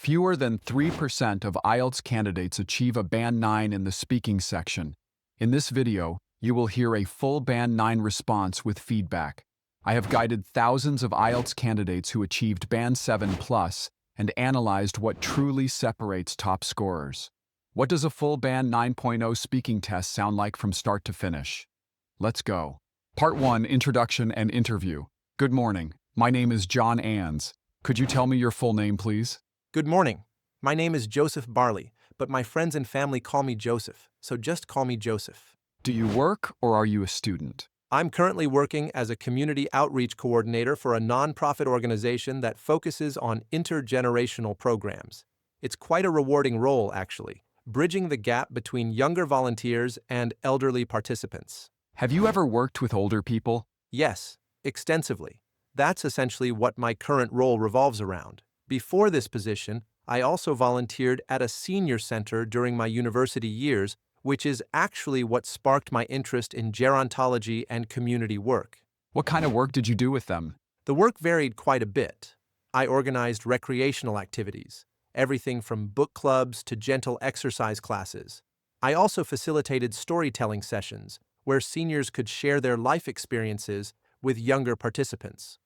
Fewer than 3% of IELTS candidates achieve a Band 9 in the speaking section. In this video, you will hear a full Band 9 response with feedback. I have guided thousands of IELTS candidates who achieved Band 7 plus and analyzed what truly separates top scorers. What does a full Band 9.0 speaking test sound like from start to finish? Let's go. Part 1, Introduction and Interview. Good morning. My name is John Ans. Could you tell me your full name, please? Good morning. My name is Joseph Barley, but my friends and family call me Joseph, so just call me Joseph. Do you work or are you a student? I'm currently working as a community outreach coordinator for a nonprofit organization that focuses on intergenerational programs. It's quite a rewarding role, actually, bridging the gap between younger volunteers and elderly participants. Have you ever worked with older people? Yes, extensively. That's essentially what my current role revolves around. Before this position, I also volunteered at a senior center during my university years, which is actually what sparked my interest in gerontology and community work. What kind of work did you do with them? The work varied quite a bit. I organized recreational activities, everything from book clubs to gentle exercise classes. I also facilitated storytelling sessions where seniors could share their life experiences with younger participants.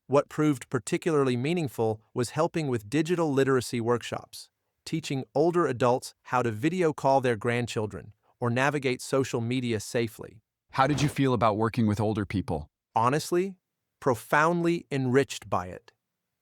What proved particularly meaningful was helping with digital literacy workshops, teaching older adults how to video call their grandchildren or navigate social media safely. How did you feel about working with older people? Honestly, profoundly enriched by it.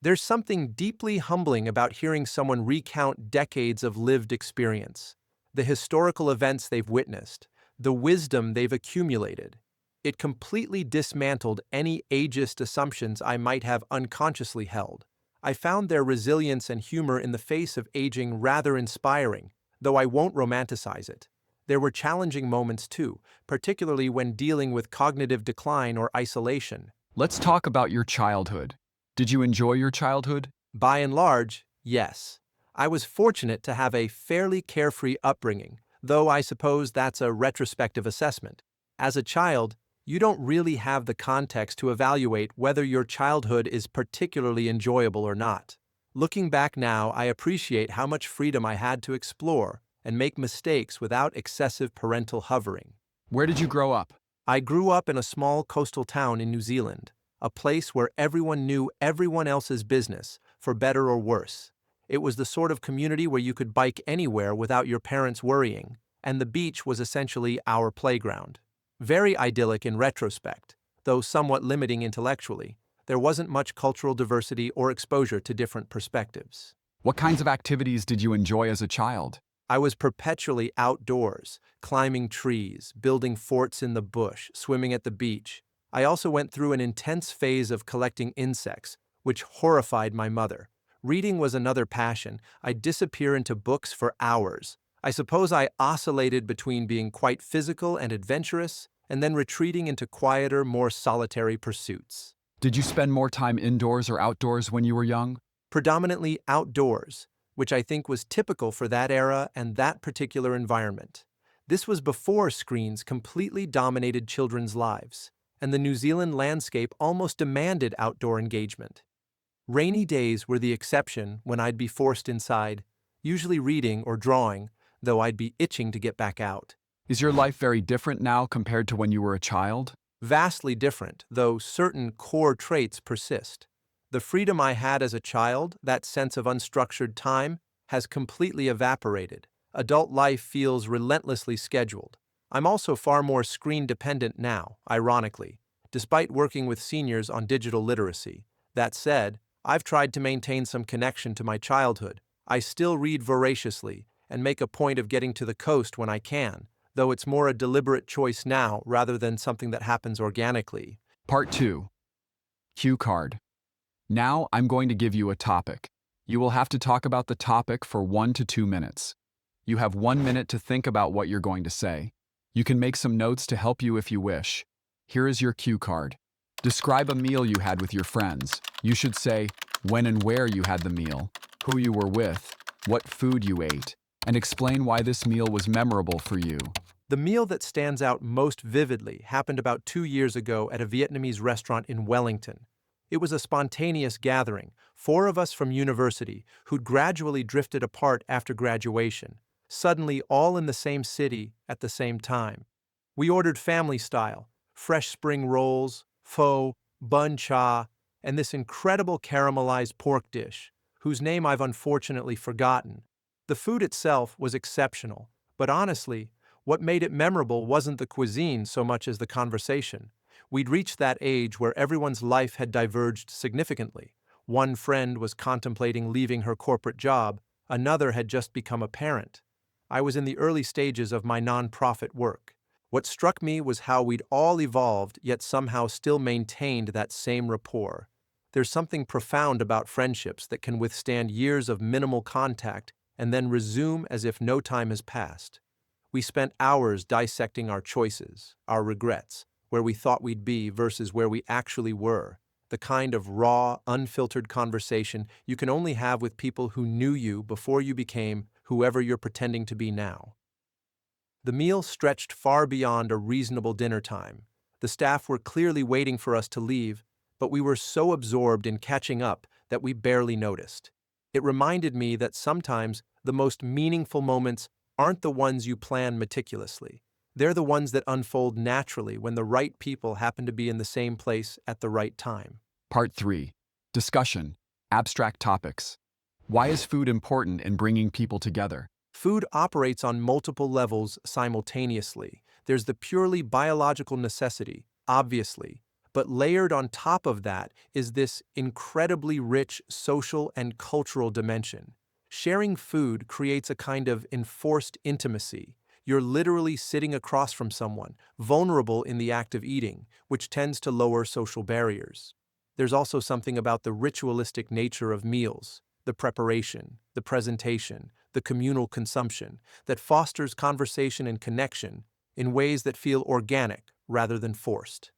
There's something deeply humbling about hearing someone recount decades of lived experience, the historical events they've witnessed, the wisdom they've accumulated. It completely dismantled any ageist assumptions I might have unconsciously held. I found their resilience and humor in the face of aging rather inspiring, though I won't romanticize it. There were challenging moments too, particularly when dealing with cognitive decline or isolation. Let's talk about your childhood. Did you enjoy your childhood? By and large, yes. I was fortunate to have a fairly carefree upbringing, though I suppose that's a retrospective assessment. As a child, you don't really have the context to evaluate whether your childhood is particularly enjoyable or not. Looking back now, I appreciate how much freedom I had to explore and make mistakes without excessive parental hovering. Where did you grow up? I grew up in a small coastal town in New Zealand, a place where everyone knew everyone else's business, for better or worse. It was the sort of community where you could bike anywhere without your parents worrying, and the beach was essentially our playground. Very idyllic in retrospect, though somewhat limiting intellectually. There wasn't much cultural diversity or exposure to different perspectives. What kinds of activities did you enjoy as a child? I was perpetually outdoors, climbing trees, building forts in the bush, swimming at the beach. I also went through an intense phase of collecting insects, which horrified my mother. Reading was another passion. I'd disappear into books for hours. I suppose I oscillated between being quite physical and adventurous, and then retreating into quieter, more solitary pursuits. Did you spend more time indoors or outdoors when you were young? Predominantly outdoors, which I think was typical for that era and that particular environment. This was before screens completely dominated children's lives, and the New Zealand landscape almost demanded outdoor engagement. Rainy days were the exception when I'd be forced inside, usually reading or drawing, though I'd be itching to get back out. Is your life very different now compared to when you were a child? Vastly different, though certain core traits persist. The freedom I had as a child, that sense of unstructured time, has completely evaporated. Adult life feels relentlessly scheduled. I'm also far more screen-dependent now, ironically, despite working with seniors on digital literacy. That said, I've tried to maintain some connection to my childhood. I still read voraciously and make a point of getting to the coast when I can, though it's more a deliberate choice now rather than something that happens organically. Part 2. Cue card. Now I'm going to give you a topic. You will have to talk about the topic for 1 to 2 minutes. You have 1 minute to think about what you're going to say. You can make some notes to help you if you wish. Here is your cue card. Describe a meal you had with your friends. You should say when and where you had the meal, who you were with, what food you ate, and explain why this meal was memorable for you. The meal that stands out most vividly happened about 2 years ago at a Vietnamese restaurant in Wellington. It was a spontaneous gathering, 4 of us from university who'd gradually drifted apart after graduation, suddenly all in the same city at the same time. We ordered family style, fresh spring rolls, pho, bun cha, and this incredible caramelized pork dish, whose name I've unfortunately forgotten. The food itself was exceptional, but honestly, what made it memorable wasn't the cuisine so much as the conversation. We'd reached that age where everyone's life had diverged significantly. One friend was contemplating leaving her corporate job, another had just become a parent. I was in the early stages of my nonprofit work. What struck me was how we'd all evolved, yet somehow still maintained that same rapport. There's something profound about friendships that can withstand years of minimal contact and then resume as if no time has passed. We spent hours dissecting our choices, our regrets, where we thought we'd be versus where we actually were. The kind of raw, unfiltered conversation you can only have with people who knew you before you became whoever you're pretending to be now. The meal stretched far beyond a reasonable dinner time. The staff were clearly waiting for us to leave, but we were so absorbed in catching up that we barely noticed. It reminded me that sometimes the most meaningful moments aren't the ones you plan meticulously. They're the ones that unfold naturally when the right people happen to be in the same place at the right time. Part 3. Discussion. Abstract topics. Why is food important in bringing people together? Food operates on multiple levels simultaneously. There's the purely biological necessity, obviously, but layered on top of that is this incredibly rich social and cultural dimension. Sharing food creates a kind of enforced intimacy. You're literally sitting across from someone, vulnerable in the act of eating, which tends to lower social barriers. There's also something about the ritualistic nature of meals, the preparation, the presentation, the communal consumption, that fosters conversation and connection in ways that feel organic rather than forced.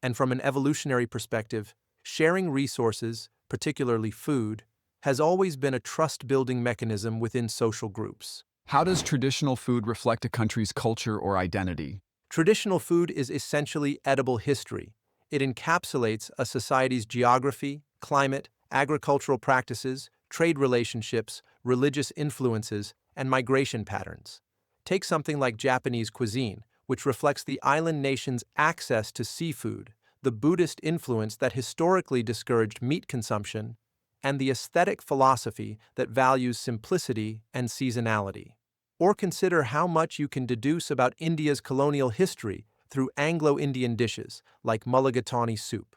And from an evolutionary perspective, sharing resources, particularly food, has always been a trust-building mechanism within social groups. How does traditional food reflect a country's culture or identity? Traditional food is essentially edible history. It encapsulates a society's geography, climate, agricultural practices, trade relationships, religious influences, and migration patterns. Take something like Japanese cuisine, which reflects the island nation's access to seafood, the Buddhist influence that historically discouraged meat consumption, and the aesthetic philosophy that values simplicity and seasonality. Or consider how much you can deduce about India's colonial history through Anglo-Indian dishes like mulligatawny soup.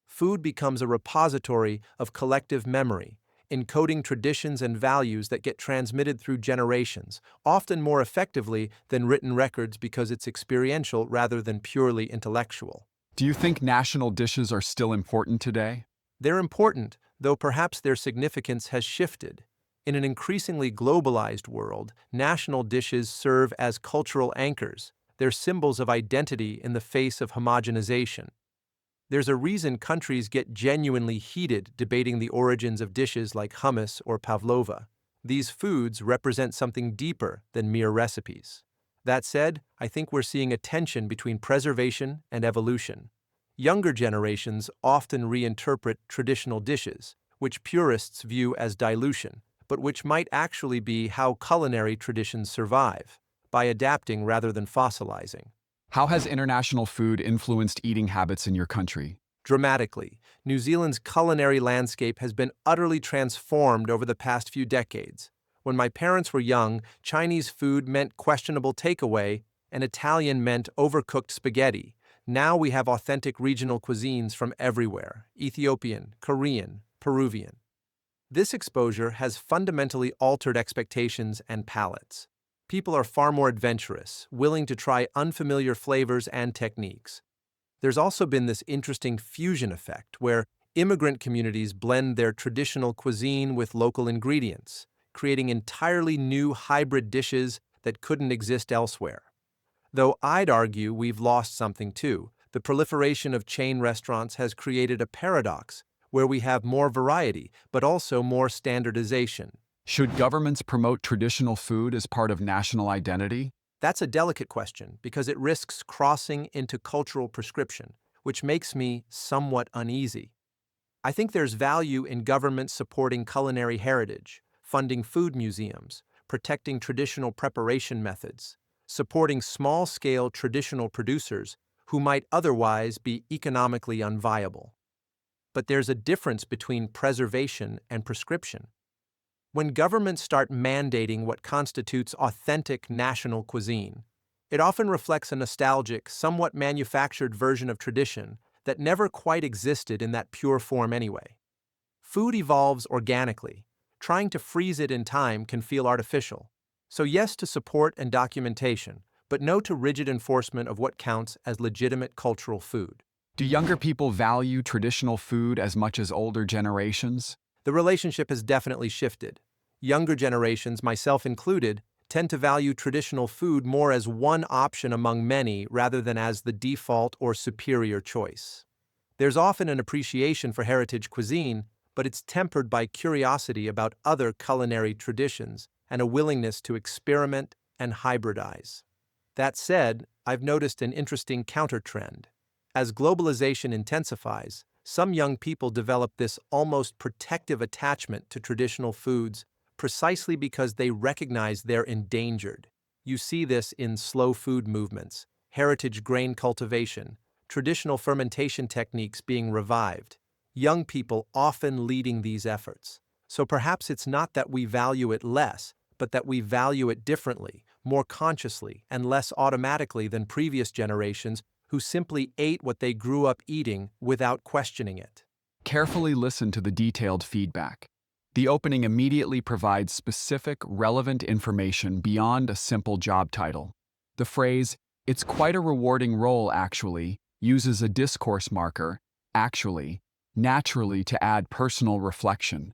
Food becomes a repository of collective memory, encoding traditions and values that get transmitted through generations, often more effectively than written records because it's experiential rather than purely intellectual. Do you think national dishes are still important today? They're important, though perhaps their significance has shifted. In an increasingly globalized world, national dishes serve as cultural anchors. They're symbols of identity in the face of homogenization. There's a reason countries get genuinely heated debating the origins of dishes like hummus or pavlova. These foods represent something deeper than mere recipes. That said, I think we're seeing a tension between preservation and evolution. Younger generations often reinterpret traditional dishes, which purists view as dilution, but which might actually be how culinary traditions survive, by adapting rather than fossilizing. How has international food influenced eating habits in your country? Dramatically, New Zealand's culinary landscape has been utterly transformed over the past few decades. When my parents were young, Chinese food meant questionable takeaway, and Italian meant overcooked spaghetti. Now we have authentic regional cuisines from everywhere: Ethiopian, Korean, Peruvian. This exposure has fundamentally altered expectations and palates. People are far more adventurous, willing to try unfamiliar flavors and techniques. There's also been this interesting fusion effect where immigrant communities blend their traditional cuisine with local ingredients, creating entirely new hybrid dishes that couldn't exist elsewhere. Though I'd argue we've lost something too. The proliferation of chain restaurants has created a paradox where we have more variety, but also more standardization. Should governments promote traditional food as part of national identity? That's a delicate question because it risks crossing into cultural prescription, which makes me somewhat uneasy. I think there's value in governments supporting culinary heritage, funding food museums, protecting traditional preparation methods, supporting small-scale traditional producers who might otherwise be economically unviable. But there's a difference between preservation and prescription. When governments start mandating what constitutes authentic national cuisine, it often reflects a nostalgic, somewhat manufactured version of tradition that never quite existed in that pure form anyway. Food evolves organically. Trying to freeze it in time can feel artificial. So yes to support and documentation, but no to rigid enforcement of what counts as legitimate cultural food. Do younger people value traditional food as much as older generations? The relationship has definitely shifted. Younger generations, myself included, tend to value traditional food more as one option among many rather than as the default or superior choice. There's often an appreciation for heritage cuisine, but it's tempered by curiosity about other culinary traditions and a willingness to experiment and hybridize. That said, I've noticed an interesting counter-trend. As globalization intensifies, some young people develop this almost protective attachment to traditional foods precisely because they recognize they're endangered. You see this in slow food movements, heritage grain cultivation, traditional fermentation techniques being revived, young people often leading these efforts. So perhaps it's not that we value it less, but that we value it differently, more consciously, and less automatically than previous generations who simply ate what they grew up eating without questioning it. Carefully listen to the detailed feedback. The opening immediately provides specific, relevant information beyond a simple job title. The phrase, "It's quite a rewarding role, actually," uses a discourse marker, actually, naturally to add personal reflection.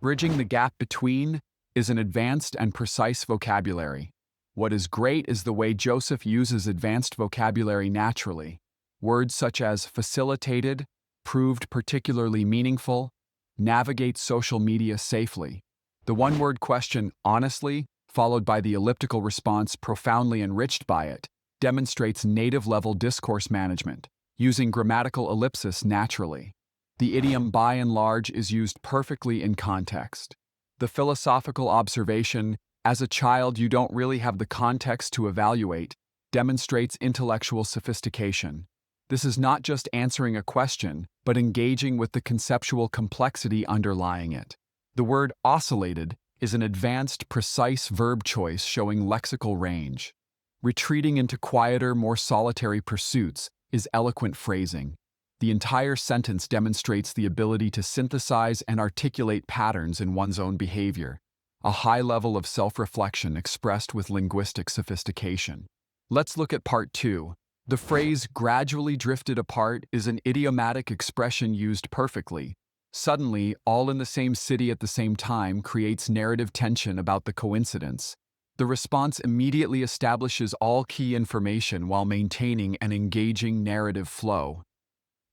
Bridging the gap between is an advanced and precise vocabulary. What is great is the way Joseph uses advanced vocabulary naturally. Words such as facilitated, proved particularly meaningful, navigate social media safely. The one-word question, honestly, followed by the elliptical response, profoundly enriched by it, demonstrates native-level discourse management, using grammatical ellipsis naturally. The idiom by and large is used perfectly in context. The philosophical observation, "as a child you don't really have the context to evaluate," demonstrates intellectual sophistication. This is not just answering a question, but engaging with the conceptual complexity underlying it. The word oscillated is an advanced, precise verb choice showing lexical range. Retreating into quieter, more solitary pursuits is eloquent phrasing. The entire sentence demonstrates the ability to synthesize and articulate patterns in one's own behavior, a high level of self-reflection expressed with linguistic sophistication. Let's look at part 2. The phrase "gradually drifted apart" is an idiomatic expression used perfectly. Suddenly, all in the same city at the same time creates narrative tension about the coincidence. The response immediately establishes all key information while maintaining an engaging narrative flow.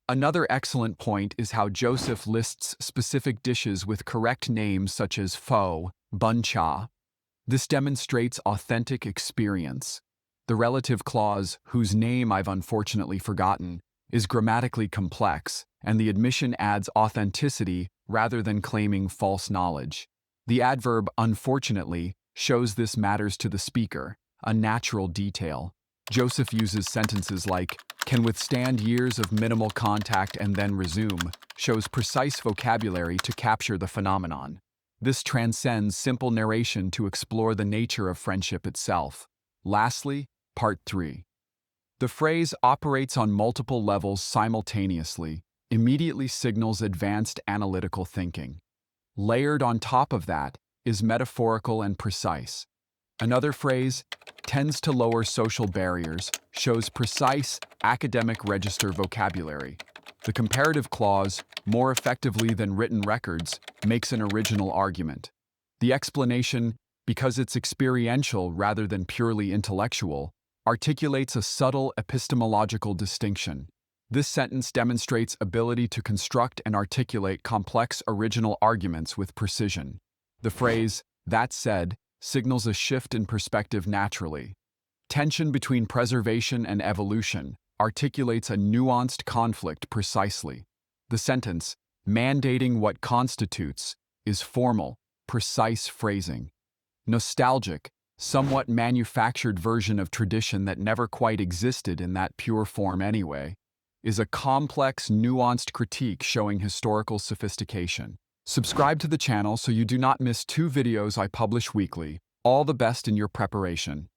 Another excellent point is how Joseph lists specific dishes with correct names such as pho, bun cha. This demonstrates authentic experience. The relative clause, "whose name I've unfortunately forgotten," is grammatically complex, and the admission adds authenticity rather than claiming false knowledge. The adverb "unfortunately" shows this matters to the speaker, a natural detail. Joseph uses sentences like "can withstand years of minimal contact and then resume," shows precise vocabulary to capture the phenomenon. This transcends simple narration to explore the nature of friendship itself. Lastly, part 3. The phrase "operates on multiple levels simultaneously" immediately signals advanced analytical thinking. Layered on top of that is metaphorical and precise. Another phrase, "tends to lower social barriers," shows precise, academic register vocabulary. The comparative clause, "more effectively than written records," makes an original argument. The explanation, "because it's experiential rather than purely intellectual," articulates a subtle epistemological distinction. This sentence demonstrates ability to construct and articulate complex original arguments with precision. The phrase, "that said," signals a shift in perspective naturally. Tension between preservation and evolution articulates a nuanced conflict precisely. The sentence, Mandating what constitutes is formal, precise phrasing. Nostalgic, somewhat manufactured version of tradition that never quite existed in that pure form anyway, is a complex, nuanced critique showing historical sophistication. Subscribe to the channel so you do not miss 2 videos I publish weekly. All the best in your preparation.